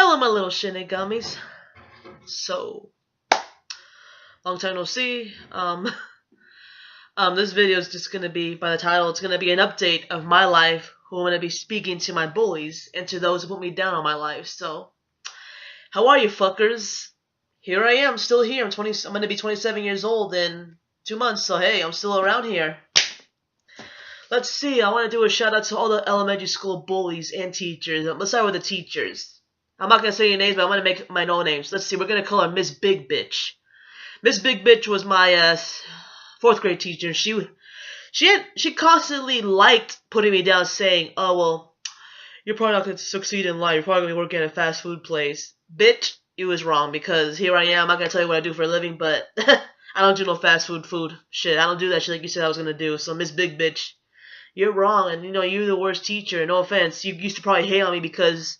Hello, my little shinigami's. So, long time no see. This video is just gonna be, by the title, it's gonna be an update of my life. Who I'm gonna be speaking to my bullies and to those who put me down on my life. So, how are you, fuckers? Here I am, still here. I'm gonna be 27 years old in 2 months. So hey, I'm still around here. Let's see. I want to do a shout out to all the elementary school bullies and teachers. Let's start with the teachers. I'm not gonna say your names, but I'm gonna make my own names. Let's see. We're gonna call her Miss Big Bitch. Miss Big Bitch was my fourth grade teacher. She constantly liked putting me down, saying, "Oh well, you're probably not gonna succeed in life. You're probably gonna be working at a fast food place." Bitch, you was wrong because here I am. I'm not gonna tell you what I do for a living, but I don't do no fast food shit. I don't do that shit like you said I was gonna do. So Miss Big Bitch, you're wrong, and you're the worst teacher. No offense. You used to probably hate on me because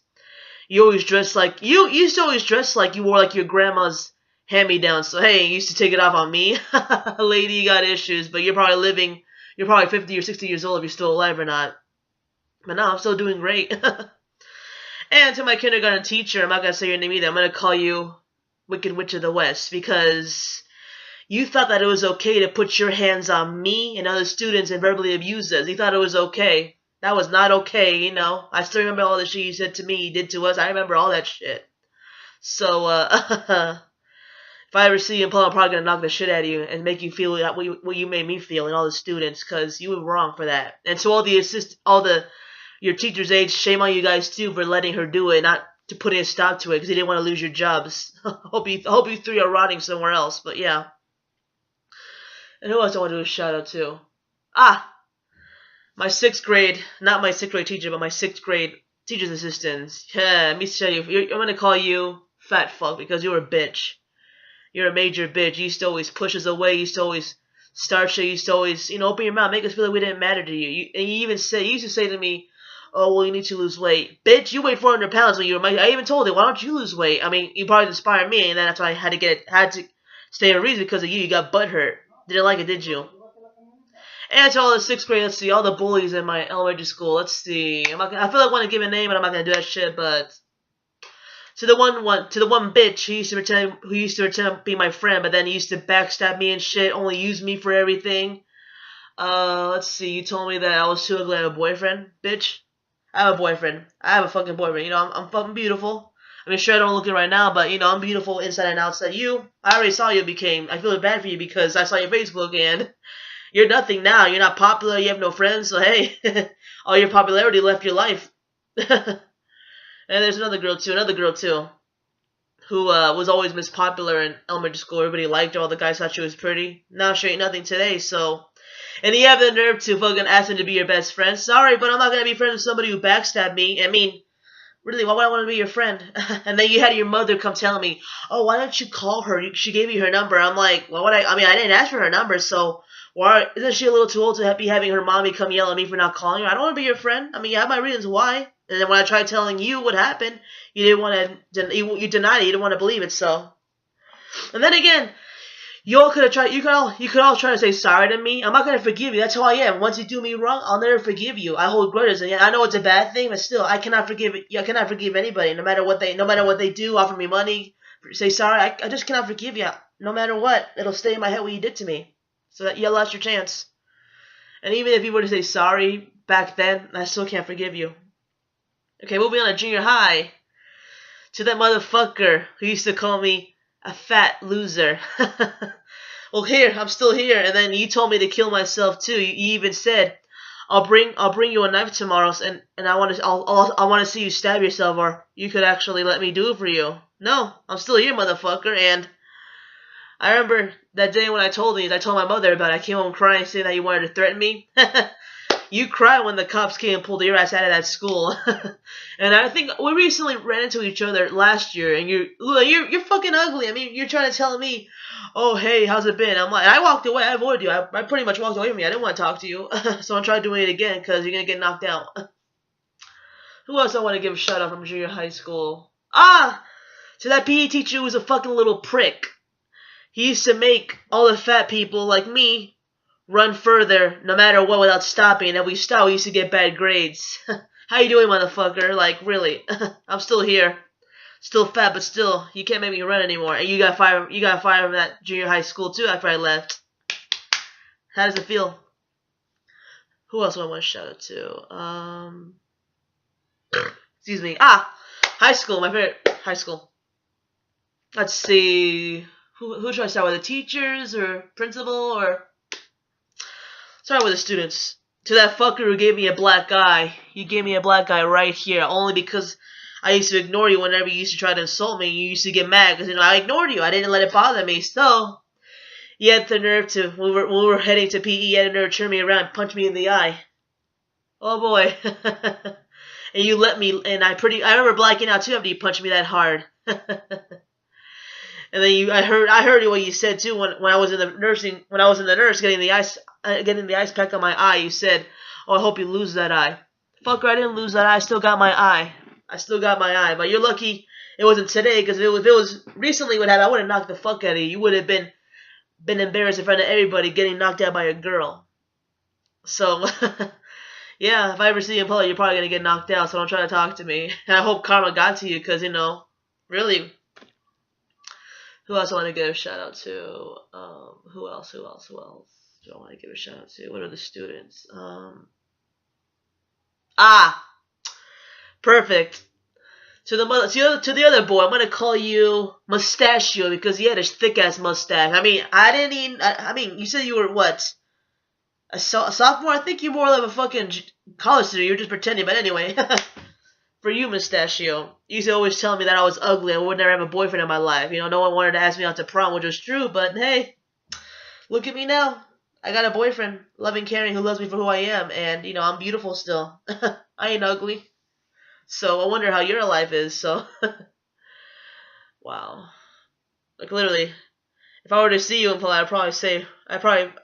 you always dressed like you used to always dress like you wore like your grandma's hand-me-down. So hey, you used to take it off on me. Lady, you got issues, but you're probably 50 or 60 years old if you're still alive or not. But no, I'm still doing great. And to my kindergarten teacher, I'm not gonna say your name either. I'm gonna call you Wicked Witch of the West because you thought that it was okay to put your hands on me and other students and verbally abuse us. You thought it was okay. That was not okay, I still remember all the shit you said to me, you did to us. I remember all that shit. So, if I ever see you in public, I'm probably gonna knock the shit out of you and make you feel what you made me feel and all the students, because you were wrong for that. And so your teacher's age, shame on you guys too for letting her do it, not to putting a stop to it, because you didn't want to lose your jobs. hope you three are rotting somewhere else. But yeah. And who else I want to do a shout out to? My sixth grade, not my sixth grade teacher, but my sixth grade teacher's assistants. Yeah, let me tell you, I'm going to call you fat fuck because you're a bitch. You're a major bitch. You used to always push us away. You used to always starch us. You used to always, open your mouth, make us feel like we didn't matter to you. And you used to say to me, "Oh, well, you need to lose weight." Bitch, you weighed 400 pounds when you were I even told you, why don't you lose weight? I mean, you probably inspired me, and then that's why I had to stay in reason because of you. You got butt hurt. Didn't like it, did you? And to all the sixth grade, let's see, all the bullies in my elementary school. Let's see. I feel like I want to give a name, but I'm not gonna do that shit. But to the one bitch who used to pretend to be my friend, but then he used to backstab me and shit, only use me for everything. Let's see. You told me that I was too ugly to have a boyfriend, bitch. I have a boyfriend. I have a fucking boyfriend. I'm fucking beautiful. I mean, sure, I don't look it right now, but I'm beautiful inside and outside. I already saw you I feel bad for you because I saw your Facebook and you're nothing now. You're not popular. You have no friends. So, hey, all your popularity left your life. And there's another girl, too, who was always Miss Popular in elementary school. Everybody liked her. All the guys thought she was pretty. Now she ain't nothing today, so. And you have the nerve to fucking ask him to be your best friend. Sorry, but I'm not going to be friends with somebody who backstabbed me. I mean, really, why would I want to be your friend? And then you had your mother come telling me, "Oh, why don't you call her? She gave you her number." I'm like, well, I didn't ask for her number, so why isn't she a little too old to be having her mommy come yell at me for not calling her? I don't want to be your friend. I mean, you have my reasons why. And then when I tried telling you what happened, you didn't want to. You denied it. You didn't want to believe it. So, and then again, you all could have tried. You could all try to say sorry to me. I'm not gonna forgive you. That's how I am. Once you do me wrong, I'll never forgive you. I hold grudges, and I know it's a bad thing, but still, I cannot forgive. I cannot forgive anybody, no matter what they do. Offer me money, say sorry. I just cannot forgive you. No matter what, it'll stay in my head what you did to me. So that you lost your chance. And even if you were to say sorry back then, I still can't forgive you. Okay, moving on to junior high. To that motherfucker who used to call me a fat loser. Well, here, I'm still here, and then you told me to kill myself too. You even said, I'll bring you a knife tomorrow, and I want to see you stab yourself, or you could actually let me do it for you. No, I'm still here, motherfucker, and I remember that day when I told my mother about it. I came home crying, saying that you wanted to threaten me. You cried when the cops came and pulled your ass out of that school. And I think we recently ran into each other last year, and you're fucking ugly. I mean, you're trying to tell me, "Oh, hey, how's it been?" I'm like, I walked away. I avoided you. I pretty much walked away from you. I didn't want to talk to you. So I'm trying doing it again because you're going to get knocked out. Who else I want to give a shout out from junior high school? To that PE teacher who was a fucking little prick. He used to make all the fat people like me run further no matter what without stopping. And if we stopped, we used to get bad grades. How you doing, motherfucker? Like, really. I'm still here. Still fat, but still, you can't make me run anymore. And you got fired. You got fired from that junior high school too after I left. How does it feel? Who else do I want to shout out to? Excuse me. High school. My favorite high school. Let's see. Who should I start with? The teachers or principal or? Start with the students. To that fucker who gave me a black eye. You gave me a black eye right here. Only because I used to ignore you whenever you used to try to insult me. You used to get mad because, I ignored you. I didn't let it bother me. So, you had the nerve to, when we were heading to PE, you had the nerve to turn me around and punch me in the eye. Oh boy. And you let me, and I remember blacking out too after you punched me that hard. And then I heard what you said too when I was in the nurse getting the ice pack on my eye. You said, "Oh, I hope you lose that eye." Fucker, I didn't lose that eye. I still got my eye. But you're lucky it wasn't today, because if it was recently what happened, I would have knocked the fuck out of you. You would have been embarrassed in front of everybody getting knocked out by a girl. So, yeah, if I ever see you in public, you're probably gonna get knocked out. So don't try to talk to me. And I hope karma got to you, because really. Who else I want to give a shout out to? Who else do I want to give a shout out to? What are the students? Perfect. To the other boy, I'm gonna call you Mustachio because he had a thick ass mustache. You said you were what? A sophomore? I think you're more like a fucking college student. You're just pretending. But anyway. For you, Mustachio, you used to always tell me that I was ugly and would never have a boyfriend in my life. No one wanted to ask me out to prom, which was true, but hey, look at me now. I got a boyfriend, loving, caring, who loves me for who I am, and, I'm beautiful still. I ain't ugly. So I wonder how your life is, so. Wow. Like, literally, if I were to see you in public, I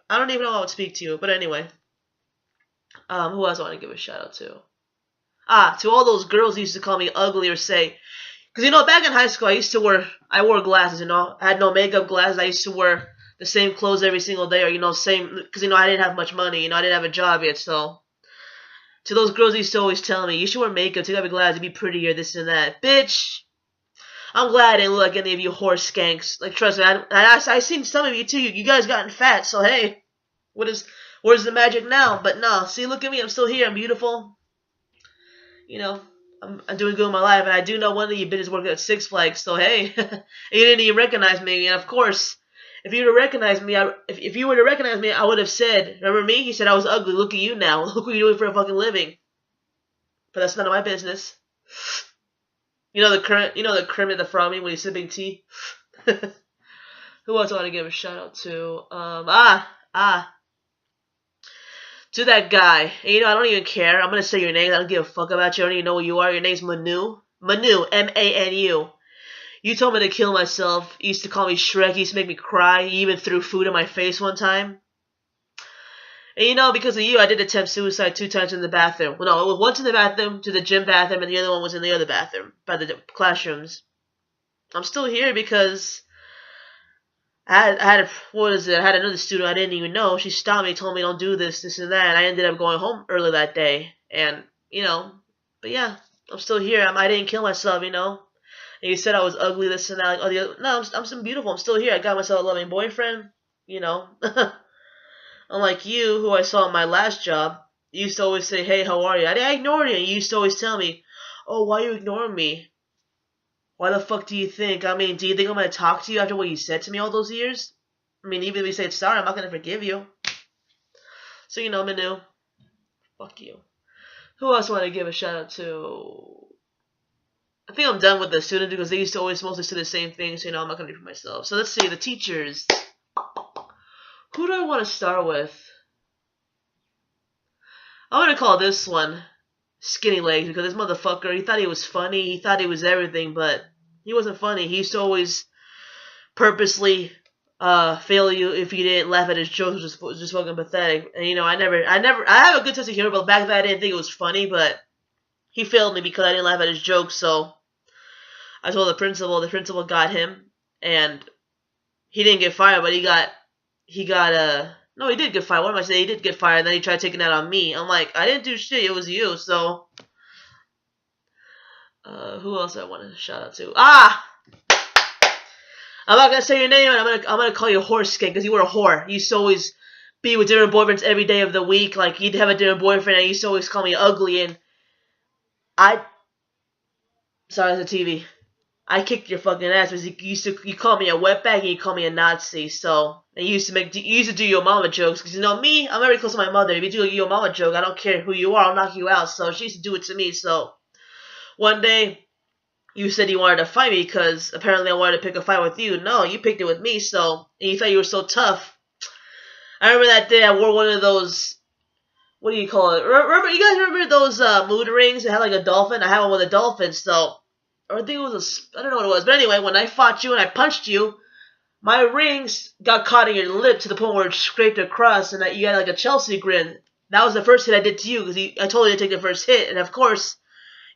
don't even know how I would speak to you, but anyway. Who else I want to give a shout out to? To all those girls who used to call me ugly or say, because back in high school I wore glasses, I had no makeup, glasses. I used to wear the same clothes every single day, or same, because I didn't have much money, I didn't have a job yet. So to those girls who used to always tell me, you should wear makeup, take off your glasses, be prettier, this and that, bitch. I'm glad I didn't look like any of you horse skanks. Like, trust me, I seen some of you too. You guys gotten fat, so hey, where's the magic now? But no, see, look at me, I'm still here, I'm beautiful. I'm doing good in my life, and I do know one of you bitches working at Six Flags, so hey, you didn't even recognize me, and of course, if you were to recognize me, I would have said, remember me? He said I was ugly, look at you now, look what you're doing for a fucking living. But that's none of my business. The Kermit the Frog meme when he's sipping tea? Who else do I want to give a shout out to? To that guy. And I don't even care. I'm going to say your name. I don't give a fuck about you. I don't even know who you are. Your name's Manu. Manu. M-A-N-U. You told me to kill myself. You used to call me Shrek. You used to make me cry. You even threw food in my face one time. And because of you, I did attempt suicide 2 times in the bathroom. Well, no, it was once in the bathroom, to the gym bathroom, and the other one was in the other bathroom, by the classrooms. I'm still here because I had another student I didn't even know. She stopped me, told me don't do this and that, and I ended up going home early that day. And, but yeah, I'm still here. I didn't kill myself, And you said I was ugly, this and that. No, I'm still beautiful. I'm still here. I got myself a loving boyfriend, Unlike you, who I saw in my last job, you used to always say, hey, how are you? I ignored you. You used to always tell me, oh, why are you ignoring me? Why the fuck do you think? Do you think I'm going to talk to you after what you said to me all those years? Even if you say sorry, I'm not going to forgive you. So, Manu, fuck you. Who else want to give a shout out to? I think I'm done with the students because they used to always mostly say the same thing, so, I'm not going to do it for myself. So let's see, the teachers. Who do I want to start with? I'm going to call this one Skinny Legs, because this motherfucker, he thought he was funny, he thought he was everything, but he wasn't funny. He used to always purposely fail you if you didn't laugh at his jokes, which was just fucking pathetic. And I have a good sense of humor, but back then I didn't think it was funny, but he failed me because I didn't laugh at his jokes, so I told the principal got him, and he didn't get fired, but he did get fired. What am I saying? He did get fired, and then he tried taking that on me. I'm like, I didn't do shit, it was you, so. Who else I want to shout out to? Ah! I'm not gonna say your name, and I'm gonna call you Horse Skin because you were a whore. You used to always be with different boyfriends every day of the week. Like you'd have a different boyfriend, and you used to always call me ugly. And I, sorry, that's the TV. I kicked your fucking ass because you called me a wetbag and you called me a Nazi. So and you used to do your mama jokes because you know me, I'm very close to my mother. If you do a your mama joke, I don't care who you are, I'll knock you out. So she used to do it to me. So one day you said you wanted to fight me because apparently I wanted to pick a fight with you. No, you picked it with me. So and you thought you were so tough. I remember that day I wore one of those. What do you call it? Remember you guys remember those mood rings that had like a dolphin? I had one with a dolphin. So. Or I think it was I don't know what it was. But anyway, when I fought you and I punched you, my rings got caught in your lip to the point where it scraped across and that you had like a Chelsea grin. That was the first hit I did to you because I told you to take the first hit. And of course,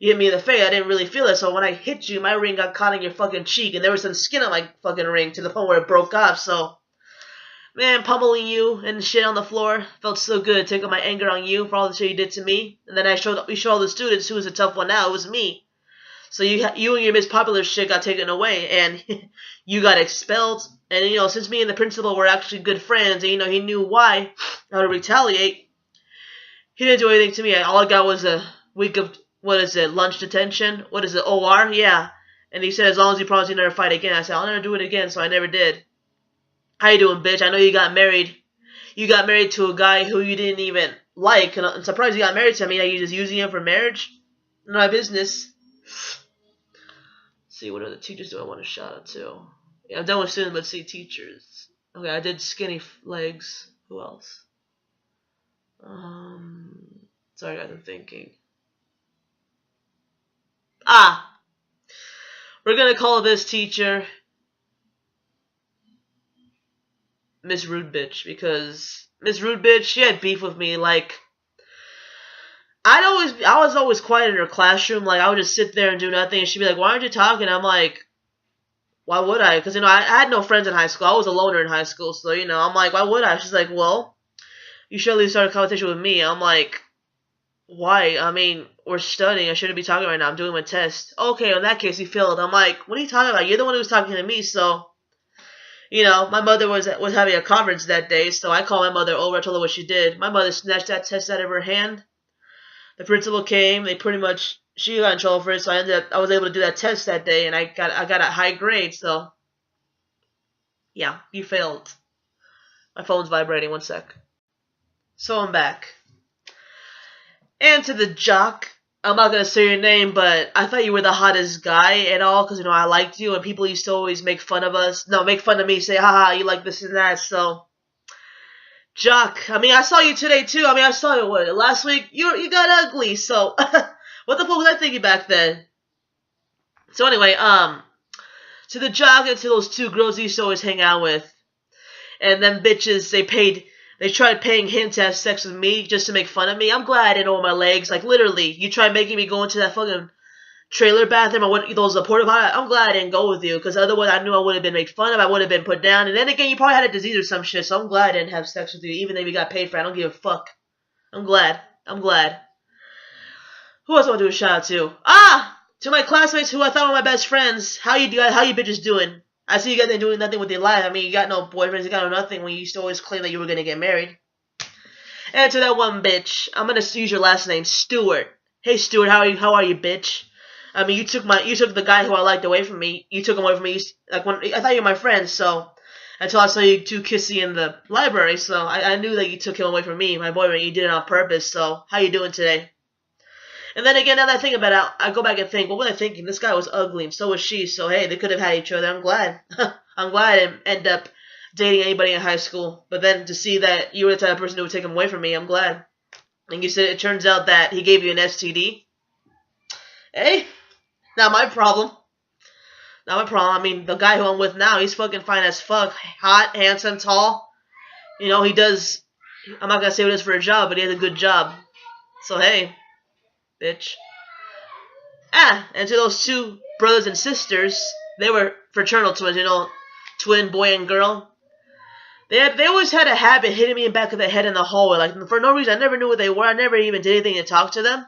you hit me in the face. I didn't really feel it. So when I hit you, my ring got caught in your fucking cheek. And there was some skin on my fucking ring to the point where it broke off. So, man, pummeling you and shit on the floor felt so good. Taking my anger on you for all the shit you did to me. And then we showed all the students who was a tough one now. It was me. So you and your Miss Popular shit got taken away, and you got expelled. And you know, since me and the principal were actually good friends, and you know he knew why how to retaliate, he didn't do anything to me. All I got was a week of lunch detention. What is it, OR? Yeah. And he said as long as you promise you never fight again. I said I'll never do it again, so I never did. How you doing, bitch? I know you got married. You got married to a guy who you didn't even like, and I'm surprised you got married to me. Are you just using him for marriage? None of my business. See, what other teachers do I want to shout out to? Yeah, I'm done with students, but see teachers. Okay, I did skinny legs. Who else? Sorry guys, I'm thinking. We're gonna call this teacher Miss Rude Bitch because Miss Rude Bitch, she had beef with me. Like, I was always quiet in her classroom. Like, I would just sit there and do nothing, and she'd be like, "Why aren't you talking?" I'm like, "Why would I?" Because, you know, I had no friends in high school. I was a loner in high school, so, you know, I'm like, "Why would I?" She's like, "Well, you should at least start a conversation with me." I'm like, "Why? I mean, we're studying. I shouldn't be talking right now. I'm doing my test." "Okay, in that case, you failed." I'm like, "What are you talking about? You're the one who was talking to me, so..." You know, my mother was having a conference that day, so I called my mother over. I told her what she did. My mother snatched that test out of her hand. The principal came. She got in trouble for it, so I was able to do that test that day, and I got a high grade. So yeah, you failed. My phone's vibrating. One sec. So I'm back. And to the jock, I'm not gonna say your name, but I thought you were the hottest guy at all, because you know I liked you, and people used to always make fun of us. No, make fun of me, say, haha, you like this and that. So Jock, I mean, I saw you today too. I mean, I saw you last week. You got ugly. So what the fuck was I thinking back then? So anyway, to the Jock and to those two girls you used to always hang out with, and them bitches, they tried paying him to have sex with me just to make fun of me. I'm glad I didn't own my legs. Like literally, you tried making me go into that fucking trailer bathroom or what those porta potty. I'm glad I didn't go with you because otherwise I knew I would have been made fun of. I would have been put down. And then again, you probably had a disease or some shit. So I'm glad I didn't have sex with you, even if you got paid for it. I don't give a fuck. I'm glad. I'm glad. Who else I want to do a shout out to? To my classmates who I thought were my best friends. How you bitches doing? I see you guys ain't doing nothing with your life. I mean, you got no boyfriends, you got no nothing when you used to always claim that you were gonna get married. And to that one bitch, I'm gonna use your last name, Stewart. Hey Stewart, how are you, bitch? I mean, you took the guy who I liked away from me. You took him away from me. Like when I thought you were my friend, so until I saw you two kissing in the library, so I knew that you took him away from me, my boyfriend. You did it on purpose. So how you doing today? And then again, now that I think about it, I go back and think, what was I thinking? This guy was ugly, and so was she. So hey, they could have had each other. I'm glad. I'm glad I didn't end up dating anybody in high school. But then to see that you were the type of person who would take him away from me, I'm glad. And you said it turns out that he gave you an STD. Hey. Not my problem. Not my problem. I mean, the guy who I'm with now, he's fucking fine as fuck. Hot, handsome, tall. You know, he does... I'm not gonna say what it is for a job, but he has a good job. So, hey. Bitch. And to those two brothers and sisters, they were fraternal twins, you know. Twin, boy and girl. They always had a habit hitting me in the back of the head in the hallway. Like, for no reason. I never knew what they were. I never even did anything to talk to them.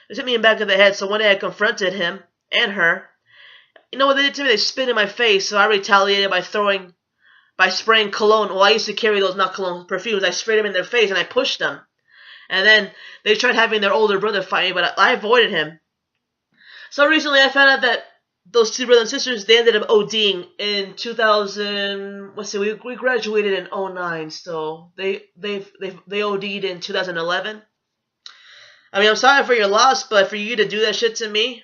It hit me in the back of the head, so one day I confronted him and her. You know what they did to me? They spit in my face, so I retaliated by spraying cologne. Well, I used to carry those, not cologne, perfumes. I sprayed them in their face and I pushed them. And then they tried having their older brother fight me, but I avoided him. So recently I found out that those two brothers and sisters, they ended up ODing in 2000. Let's see, we graduated in 09, so they OD'd in 2011. I mean, I'm sorry for your loss, but for you to do that shit to me,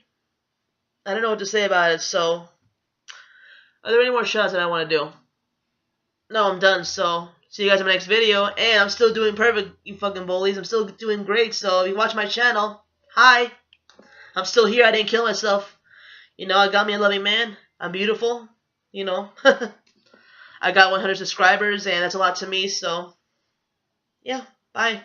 I don't know what to say about it. So, are there any more shots that I want to do? No, I'm done. So, see you guys in my next video. And I'm still doing perfect, you fucking bullies. I'm still doing great. So, if you watch my channel, hi. I'm still here. I didn't kill myself. You know, I got me a loving man. I'm beautiful. You know. I got 100 subscribers, and that's a lot to me. So, yeah. Bye.